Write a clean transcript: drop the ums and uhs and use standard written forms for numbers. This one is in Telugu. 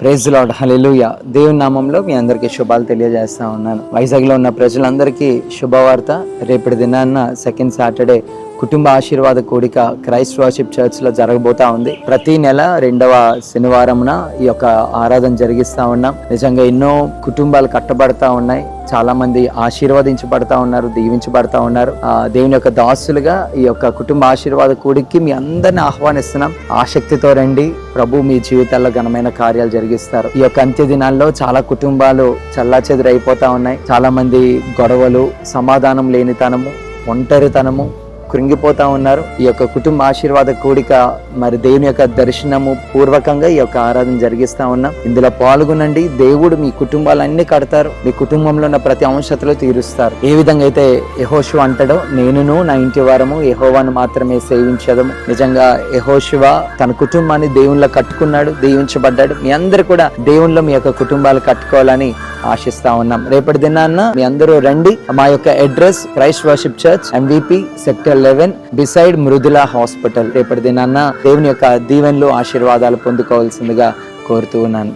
ప్రైజ్ లార్డ్, హల్లెలూయా. దేవుని నామంలో మీ అందరికీ శుభాలు తెలియజేస్తా ఉన్నాను. వైజాగ్లో ఉన్న ప్రజలందరికీ శుభవార్త. రేపటి దినాన్న సెకండ్ సాటర్డే కుటుంబ ఆశీర్వాద కూడిక క్రైస్ట్ వర్షిప్ చర్చ్ లో జరగబోతా ఉంది. ప్రతి నెల 2వ శనివారంన ఈ యొక్క ఆరాధన జరిగిస్తా ఉన్నాం. నిజంగా ఎన్నో కుటుంబాలు కట్టబడతా ఉన్నాయి. చాలా మంది ఆశీర్వదించబడతా ఉన్నారు, దీవించబడతా ఉన్నారు. దేవుని యొక్క దాసులుగా ఈ యొక్క కుటుంబ ఆశీర్వాద కూడికి మీ అందరిని ఆహ్వానిస్తున్నాం. ఆసక్తితో రండి. ప్రభు మీ జీవితాల్లో ఘనమైన కార్యాలు జరిగిస్తారు. ఈ యొక్క అంత్య దినాల్లో చాలా కుటుంబాలు చల్లాచెదురు అయిపోతా ఉన్నాయి. చాలా మంది గొడవలు, సమాధానం లేనితనము, ఒంటరితనము, కృంగిపోతా ఉన్నారు. ఈ యొక్క కుటుంబ ఆశీర్వాద కూడిక మరి దేవుని యొక్క దర్శనము పూర్వకంగా ఈ యొక్క ఆరాధన జరిగిస్తా ఉన్నాం. ఇందులో పాల్గొనండి. దేవుడు మీ కుటుంబాలన్నీ కడతారు. మీ కుటుంబంలో ఉన్న ప్రతి అంశతలో తీరుస్తారు. ఏ విధంగా అయితే యెహోషువ అంటాడో, నేనును నా ఇంటి వారము యెహోవాను మాత్రమే సేవించదము. నిజంగా యెహోషువ తన కుటుంబాన్ని దేవునిలో కట్టుకున్నాడు, దీవించబడ్డాడు. మీ అందరూ కూడా దేవునిలో మీ యొక్క కుటుంబాలు కట్టుకోవాలని ఆశిస్తా ఉన్నాం. రేపటి దినాన్న మీ అందరూ రండి. మా యొక్క address Christ worship church, MVP sector 11 beside Mrudula hospital. రేపటి దినాన్న దేవుని యొక్క దీవెనలు, ఆశీర్వాదాలు పొందుకోవాల్సిందిగా కోరుతూ ఉన్నాను.